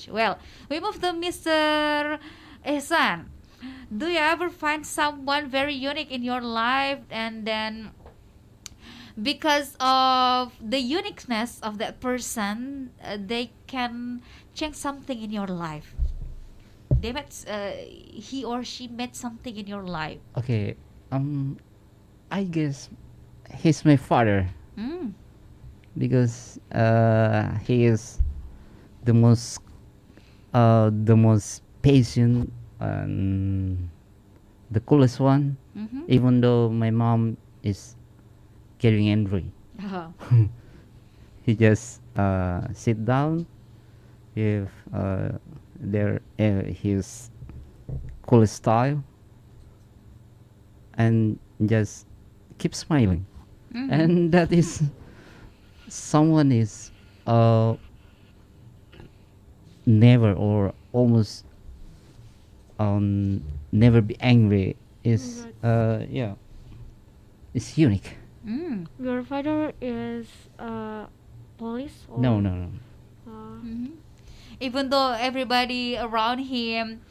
Well, we move to Mr. Ehsan. Do you ever find someone very unique in your life, and then because of the uniqueness of that person, they can change something in your life? He or she met something in your life. Okay. Um, I guess he's my father Mm. because he is the most patient and the coolest one. Mm-hmm. Even though my mom is getting angry, Uh-huh. he just sit down with their his cool style and just keep smiling. Mm-hmm. And that is someone is uh, never or almost never be angry is yeah, it's unique. Mm. Your father is police or No, no, no. Mm-hmm. Even though everybody around him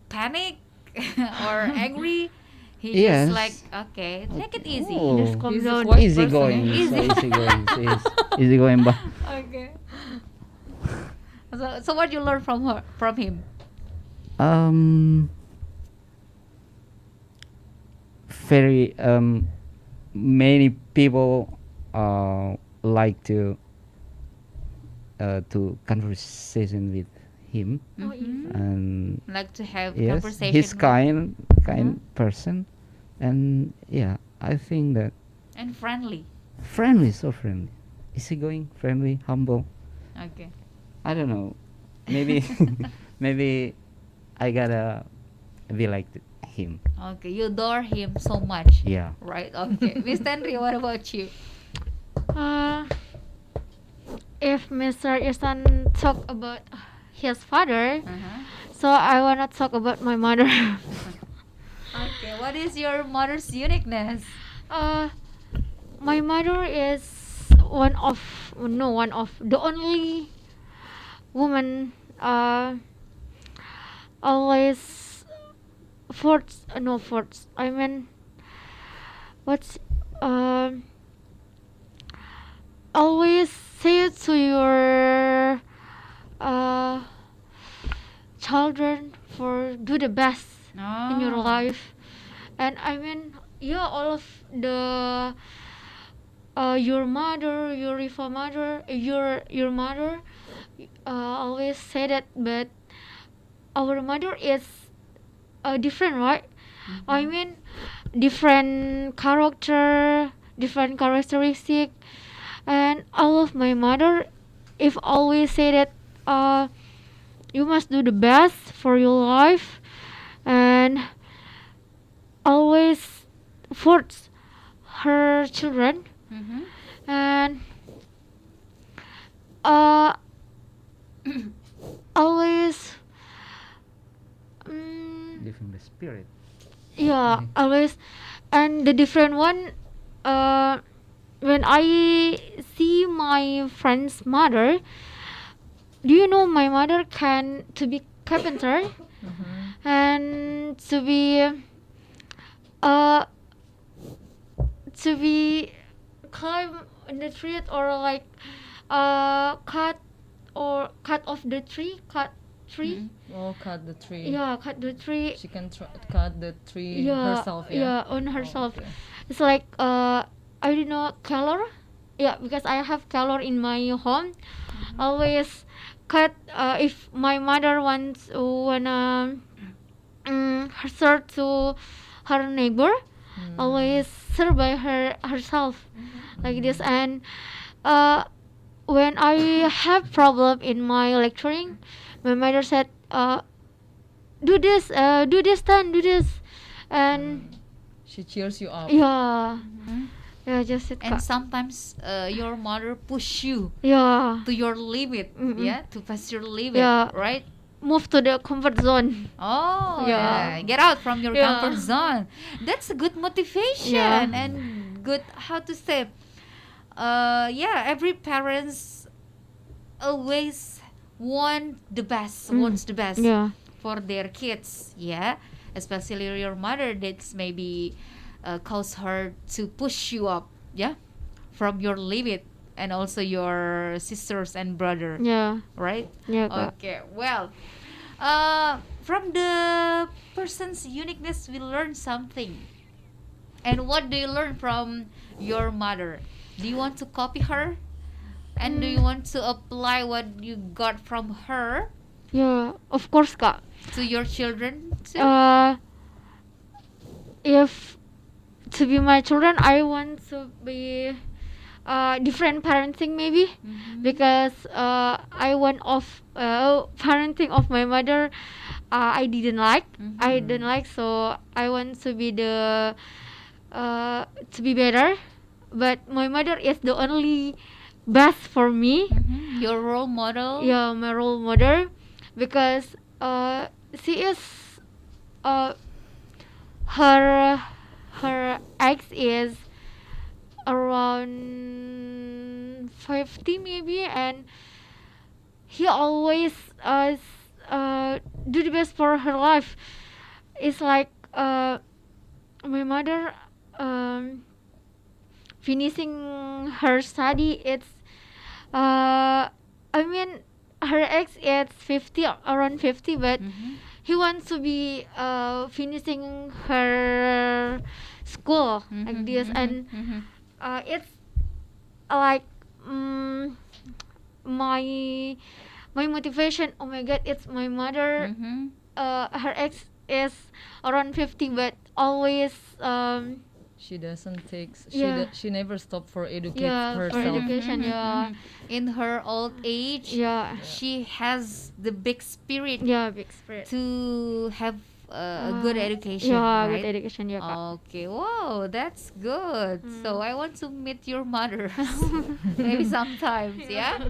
panic or angry, he Yes. just like, okay, take it easy. Oh. Just calm He's a down. quiet Easy person. going, Easy. easy going, easy going. But Okay. So what you learn from him? um, very many people like to conversation with him, Oh, Mhm. and Like to have yes, conversation. he's with- kind person, and yeah, I think that and friendly. friendly, so friendly, easygoing, friendly, humble. Okay. I don't know, maybe maybe I gotta be like him. Okay, you adore him so much. Yeah. Right. Okay. Miss Henry, what about you? Uh, if Mr. Isan talk about his father, Uh-huh. so I wanna talk about my mother. Okay. What is your mother's uniqueness? uh, my mother is one of the only woman always forts no forts. I mean, what's always say to your uh, children for do the best in your Oh. life. And I mean, yeah, all of the your mother, your mother always say that, but our mother is different, right? I mean, different character, different characteristic, and all of my mother, if always say that, you must do the best for your life, and always force her children, Mm-hmm. and uh, always Living the spirit. yeah, always. And the different one, when I see my friend's mother, do you know my mother can to be carpenter and uh to be climb in the tree, or like cut off the tree, cut tree. Oh, cut the tree. Yeah, cut the tree. She can cut the tree Yeah, herself. yeah, on herself. okay. It's like I don't know, color. Yeah, because I have color in my home. Always cut if my mother wanna her serve to her neighbor. Always serve by herself like this. And uh, when I have problem in my lecturing, my mother said, do this, do this, and She cheers you up. yeah, Mhm. yeah, just it. And sometimes your mother push you Yeah, to your limit, Mm-mm. yeah, to pass your limit, Yeah. right? move to the comfort zone. Oh, Yeah. yeah. Get out from your Yeah. comfort zone. That's a good motivation Yeah. and good, how to say, yeah, every parents always wants the best Yeah. for their kids, yeah, especially your mother, that's maybe cause her to push you up, yeah, from your limit, and also your sisters and brother, Yeah. right? Yeah, Kak. Okay, well, from the person's uniqueness we learn something. And what do you learn from your mother? Do you want to copy her? And do you want to apply what you got from her Yeah, of course, Kak. to your children too? If to be my children, I want to be different parenting maybe, because I want of parenting of my mother I didn't like. I didn't like, so I want to be the to be better. But my mother is the only best for me. Your role model? Yeah, my role model, because she is her age is around 50 maybe, and he always do the best for her life. It's like my mother finishing her study. It's I mean, her age is 50, around 50, but he wants to be finishing her school like this, and it's like my motivation. Oh my god, it's my mother. Her age is around 50, but always She doesn't take. Yeah. She never stop for educate yeah, for herself. education. Yeah, In her old age, yeah, she has the big spirit yeah, big spirit. to have a good education, Yeah, right? good education. Yeah, Kak. Okay, wow, that's good. So I want to meet your mother maybe sometimes, yeah.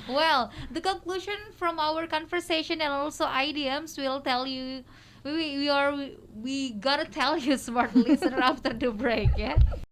Well, the conclusion from our conversation and also idioms will tell you. We gotta tell you, smart listener, after the break, yeah.